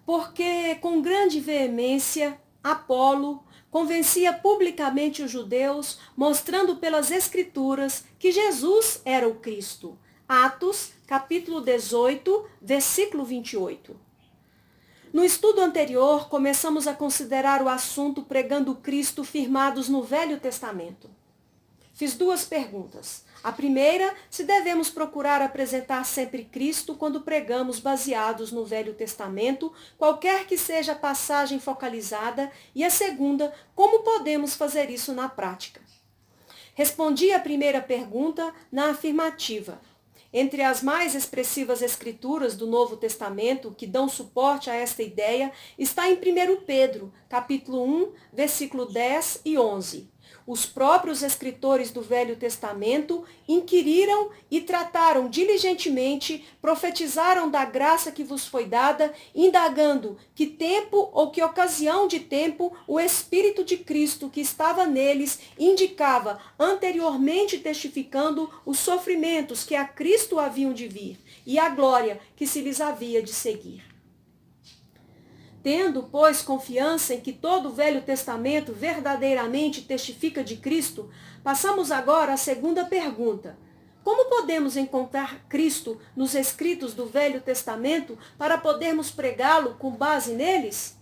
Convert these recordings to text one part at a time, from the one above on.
porque com grande veemência Apolo convencia publicamente os judeus, mostrando pelas Escrituras que Jesus era o Cristo. Atos, capítulo 18, versículo 28. No estudo anterior, começamos a considerar o assunto pregando Cristo firmados no Velho Testamento. Fiz duas perguntas. A primeira, se devemos procurar apresentar sempre Cristo quando pregamos baseados no Velho Testamento, qualquer que seja a passagem focalizada, e a segunda, como podemos fazer isso na prática. Respondi a primeira pergunta na afirmativa. Entre as mais expressivas escrituras do Novo Testamento que dão suporte a esta ideia está em 1 Pedro, capítulo 1, versículo 10 e 11. Os próprios escritores do Velho Testamento inquiriram e trataram diligentemente, profetizaram da graça que vos foi dada, indagando que tempo ou que ocasião de tempo o Espírito de Cristo que estava neles indicava, anteriormente testificando os sofrimentos que a Cristo haviam de vir e a glória que se lhes havia de seguir. Tendo, pois, confiança em que todo o Velho Testamento verdadeiramente testifica de Cristo, passamos agora à segunda pergunta. Como podemos encontrar Cristo nos escritos do Velho Testamento para podermos pregá-lo com base neles?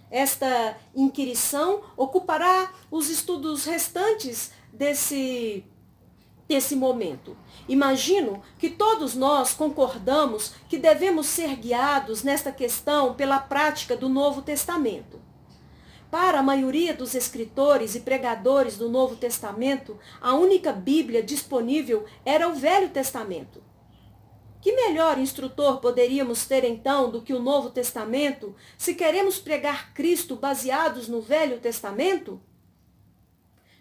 Esta inquirição ocupará os estudos restantes desse momento. Imagino que todos nós concordamos que devemos ser guiados nesta questão pela prática do Novo Testamento. Para a maioria dos escritores e pregadores do Novo Testamento, a única Bíblia disponível era o Velho Testamento. Que melhor instrutor poderíamos ter então do que o Novo Testamento, se queremos pregar Cristo baseados no Velho Testamento?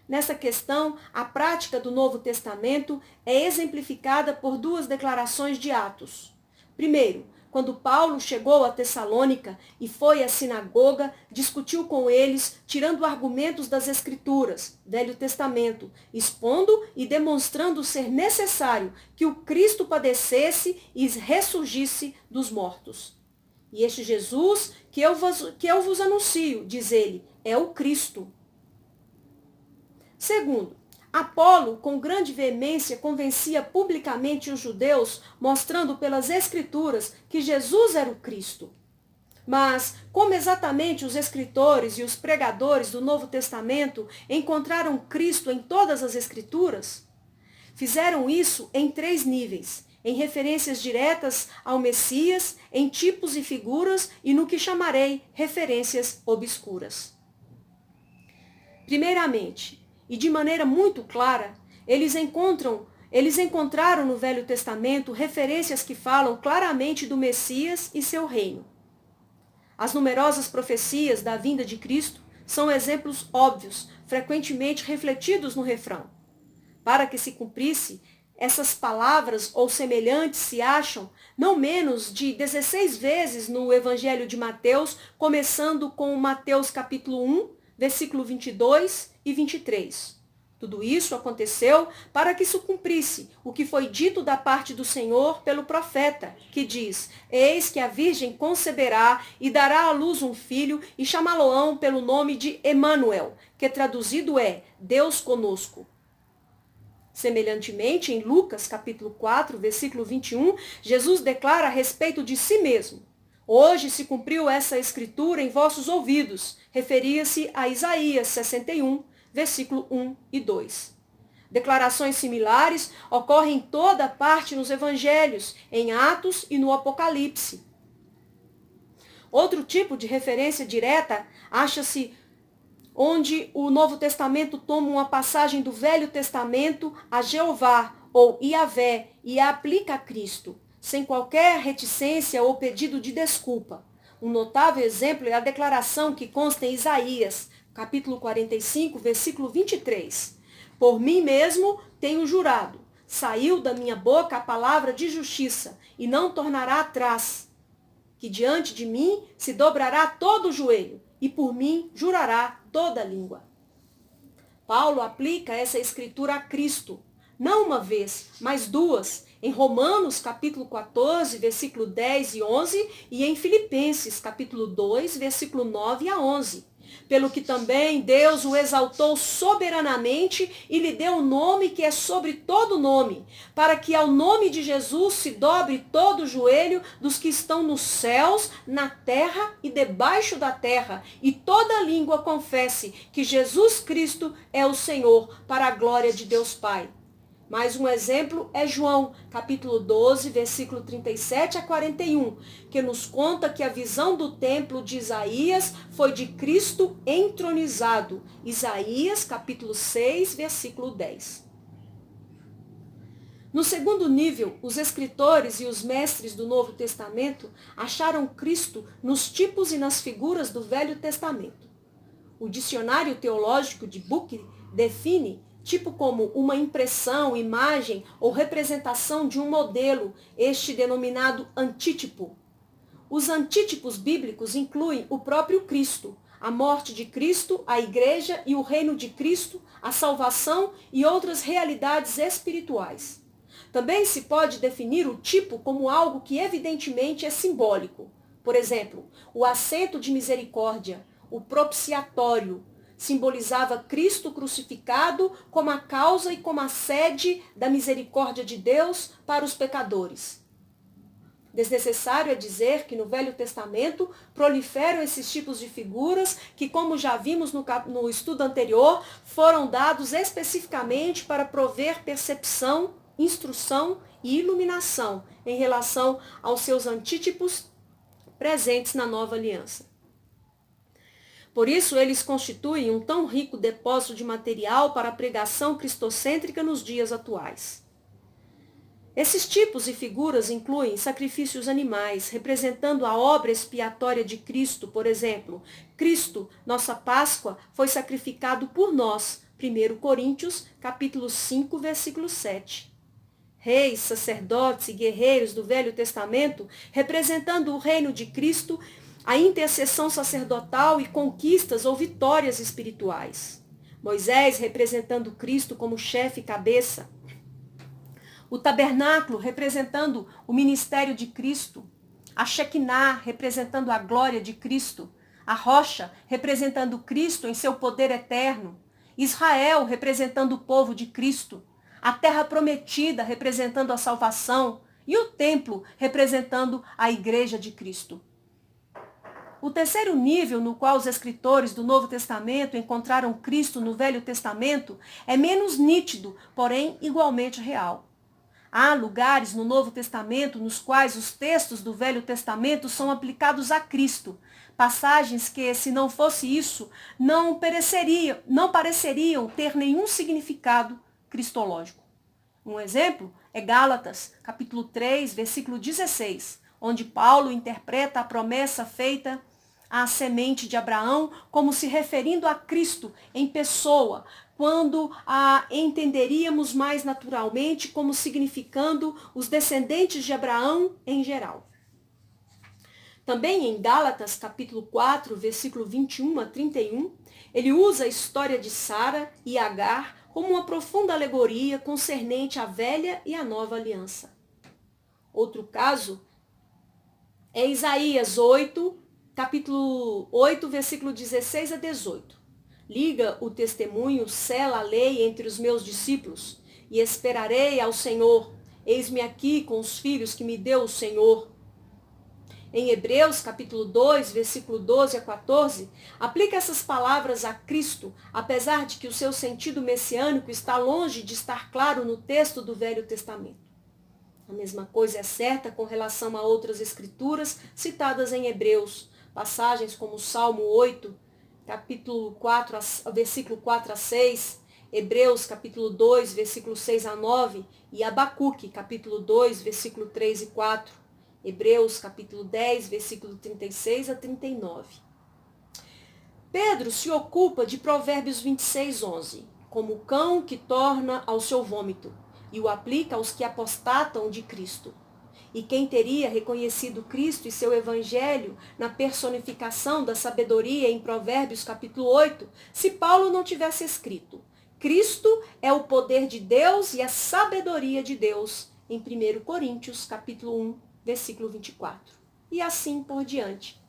Nessa questão, a prática do Novo Testamento é exemplificada por duas declarações de Atos. Primeiro, quando Paulo chegou a Tessalônica e foi à sinagoga, discutiu com eles, tirando argumentos das Escrituras, Velho Testamento, expondo e demonstrando ser necessário que o Cristo padecesse e ressurgisse dos mortos. E este Jesus que eu vos anuncio, diz ele, é o Cristo. Segundo, Apolo, com grande veemência, convencia publicamente os judeus, mostrando pelas Escrituras que Jesus era o Cristo. Mas como exatamente os escritores e os pregadores do Novo Testamento encontraram Cristo em todas as Escrituras? Fizeram isso em 3 níveis, em referências diretas ao Messias, em tipos e figuras e no que chamarei referências obscuras. Primeiramente, e de maneira muito clara, eles encontraram no Velho Testamento referências que falam claramente do Messias e seu reino. As numerosas profecias da vinda de Cristo são exemplos óbvios, frequentemente refletidos no refrão. Para que se cumprisse, essas palavras ou semelhantes se acham não menos de 16 vezes no Evangelho de Mateus, começando com Mateus capítulo 1, versículo 22 e 23. Tudo isso aconteceu para que se cumprisse o que foi dito da parte do Senhor pelo profeta, que diz: Eis que a virgem conceberá e dará à luz um filho e chamá-lo-ão pelo nome de Emanuel, que traduzido é Deus conosco. Semelhantemente, em Lucas capítulo 4, versículo 21, Jesus declara a respeito de si mesmo: Hoje se cumpriu essa escritura em vossos ouvidos. Referia-se a Isaías 61, versículo 1 e 2. Declarações similares ocorrem em toda parte nos evangelhos, em Atos e no Apocalipse. Outro tipo de referência direta acha-se onde o Novo Testamento toma uma passagem do Velho Testamento a Jeová ou Iavé e a aplica a Cristo, sem qualquer reticência ou pedido de desculpa. Um notável exemplo é a declaração que consta em Isaías, capítulo 45, versículo 23. Por mim mesmo tenho jurado, saiu da minha boca a palavra de justiça, e não tornará atrás, que diante de mim se dobrará todo o joelho, e por mim jurará toda a língua. Paulo aplica essa escritura a Cristo, não uma vez, mas 2, em Romanos, capítulo 14, versículo 10 e 11, e em Filipenses, capítulo 2, versículo 9 a 11. Pelo que também Deus o exaltou soberanamente e lhe deu um nome que é sobre todo nome, para que ao nome de Jesus se dobre todo o joelho dos que estão nos céus, na terra e debaixo da terra, e toda língua confesse que Jesus Cristo é o Senhor, para a glória de Deus Pai. Mais um exemplo é João, capítulo 12, versículo 37 a 41, que nos conta que a visão do templo de Isaías foi de Cristo entronizado. Isaías, capítulo 6, versículo 10. No segundo nível, os escritores e os mestres do Novo Testamento acharam Cristo nos tipos e nas figuras do Velho Testamento. O dicionário teológico de Bucke define tipo como uma impressão, imagem ou representação de um modelo, este denominado antítipo. Os antítipos bíblicos incluem o próprio Cristo, a morte de Cristo, a igreja e o reino de Cristo, a salvação e outras realidades espirituais. Também se pode definir o tipo como algo que evidentemente é simbólico. Por exemplo, o assento de misericórdia, o propiciatório, simbolizava Cristo crucificado como a causa e como a sede da misericórdia de Deus para os pecadores. Desnecessário é dizer que no Velho Testamento proliferam esses tipos de figuras que, como já vimos no estudo anterior, foram dados especificamente para prover percepção, instrução e iluminação em relação aos seus antítipos presentes na Nova Aliança. Por isso, eles constituem um tão rico depósito de material para a pregação cristocêntrica nos dias atuais. Esses tipos e figuras incluem sacrifícios animais, representando a obra expiatória de Cristo, por exemplo. Cristo, nossa Páscoa, foi sacrificado por nós. 1 Coríntios, capítulo 5, versículo 7. Reis, sacerdotes e guerreiros do Velho Testamento, representando o reino de Cristo, a intercessão sacerdotal e conquistas ou vitórias espirituais. Moisés representando Cristo como chefe e cabeça. O tabernáculo representando o ministério de Cristo. A Shekinah representando a glória de Cristo. A rocha representando Cristo em seu poder eterno. Israel representando o povo de Cristo. A terra prometida representando a salvação. E o templo representando a igreja de Cristo. O terceiro nível no qual os escritores do Novo Testamento encontraram Cristo no Velho Testamento é menos nítido, porém igualmente real. Há lugares no Novo Testamento nos quais os textos do Velho Testamento são aplicados a Cristo, passagens que, se não fosse isso, não pareceriam ter nenhum significado cristológico. Um exemplo é Gálatas, capítulo 3, versículo 16, onde Paulo interpreta a promessa feita à semente de Abraão como se referindo a Cristo em pessoa, quando a entenderíamos mais naturalmente como significando os descendentes de Abraão em geral. Também em Gálatas, capítulo 4, versículo 21 a 31, ele usa a história de Sara e Agar como uma profunda alegoria concernente à velha e à nova aliança. Outro caso é Isaías 8, capítulo 8, versículo 16 a 18. Liga o testemunho, sela a lei entre os meus discípulos, e esperarei ao Senhor. Eis-me aqui com os filhos que me deu o Senhor. Em Hebreus, capítulo 2, versículo 12 a 14, aplica essas palavras a Cristo, apesar de que o seu sentido messiânico está longe de estar claro no texto do Velho Testamento. A mesma coisa é certa com relação a outras escrituras citadas em Hebreus, passagens como Salmo 8, capítulo 4, versículo 4 a 6, Hebreus, capítulo 2, versículo 6 a 9, e Abacuque, capítulo 2, versículo 3 e 4, Hebreus, capítulo 10, versículo 36 a 39. Pedro se ocupa de Provérbios 26, 11, como o cão que torna ao seu vômito, e o aplica aos que apostatam de Cristo. E quem teria reconhecido Cristo e seu evangelho na personificação da sabedoria em Provérbios capítulo 8, se Paulo não tivesse escrito: Cristo é o poder de Deus e a sabedoria de Deus, em 1 Coríntios, capítulo 1, versículo 24. E assim por diante.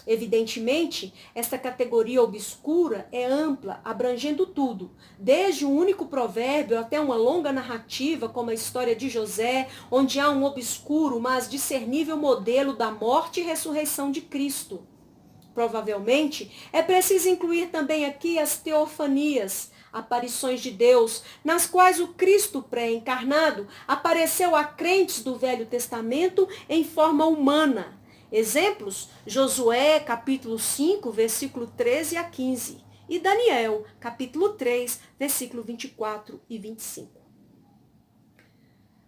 Evidentemente, esta categoria obscura é ampla, abrangendo tudo, desde um único provérbio até uma longa narrativa, como a história de José, onde há um obscuro, mas discernível modelo da morte e ressurreição de Cristo. Provavelmente, é preciso incluir também aqui as teofanias, aparições de Deus, nas quais o Cristo pré-encarnado apareceu a crentes do Velho Testamento em forma humana. Exemplos, Josué, capítulo 5, versículo 13 a 15, e Daniel, capítulo 3, versículo 24 e 25.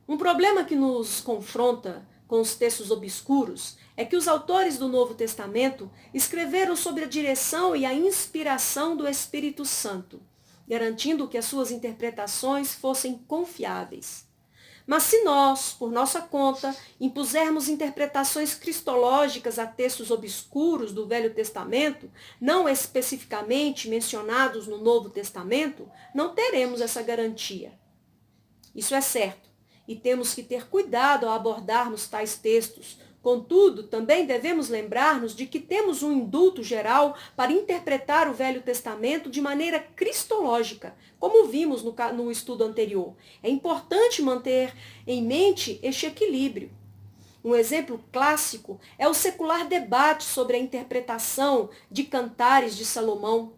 Um problema que nos confronta com os textos obscuros é que os autores do Novo Testamento escreveram sob a direção e a inspiração do Espírito Santo, garantindo que as suas interpretações fossem confiáveis. Mas se nós, por nossa conta, impusermos interpretações cristológicas a textos obscuros do Velho Testamento, não especificamente mencionados no Novo Testamento, não teremos essa garantia. Isso é certo, e temos que ter cuidado ao abordarmos tais textos. Contudo, também devemos lembrar-nos de que temos um indulto geral para interpretar o Velho Testamento de maneira cristológica, como vimos no estudo anterior. É importante manter em mente este equilíbrio. Um exemplo clássico é o secular debate sobre a interpretação de Cantares de Salomão.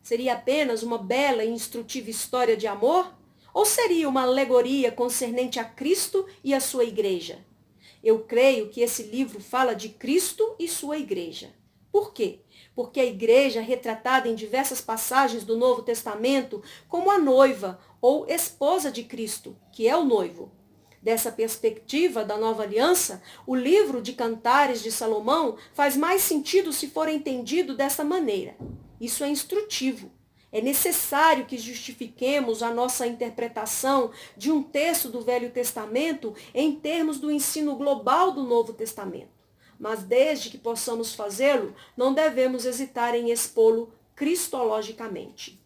Seria apenas uma bela e instrutiva história de amor? Ou seria uma alegoria concernente a Cristo e a sua igreja? Eu creio que esse livro fala de Cristo e sua igreja. Por quê? Porque a igreja é retratada em diversas passagens do Novo Testamento como a noiva ou esposa de Cristo, que é o noivo. Dessa perspectiva da nova aliança, o livro de Cantares de Salomão faz mais sentido se for entendido dessa maneira. Isso é instrutivo. É necessário que justifiquemos a nossa interpretação de um texto do Velho Testamento em termos do ensino global do Novo Testamento. Mas desde que possamos fazê-lo, não devemos hesitar em expô-lo cristologicamente.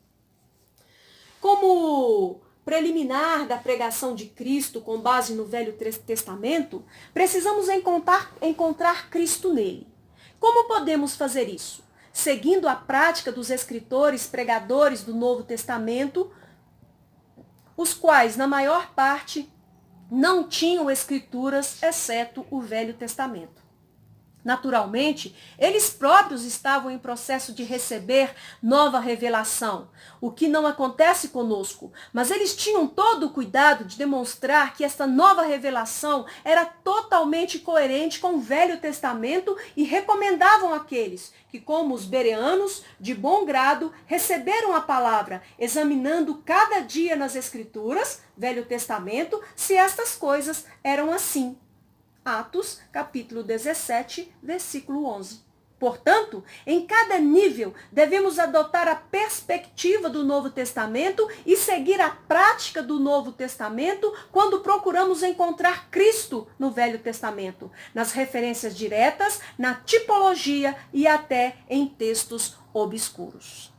Como preliminar da pregação de Cristo com base no Velho Testamento, precisamos encontrar Cristo nele. Como podemos fazer isso? Seguindo a prática dos escritores pregadores do Novo Testamento, os quais, na maior parte, não tinham escrituras, exceto o Velho Testamento. Naturalmente, eles próprios estavam em processo de receber nova revelação, o que não acontece conosco, mas eles tinham todo o cuidado de demonstrar que esta nova revelação era totalmente coerente com o Velho Testamento e recomendavam àqueles que, como os bereanos, de bom grado, receberam a palavra, examinando cada dia nas Escrituras, Velho Testamento, se estas coisas eram assim. Atos, capítulo 17, versículo 11. Portanto, em cada nível, devemos adotar a perspectiva do Novo Testamento e seguir a prática do Novo Testamento quando procuramos encontrar Cristo no Velho Testamento, nas referências diretas, na tipologia e até em textos obscuros.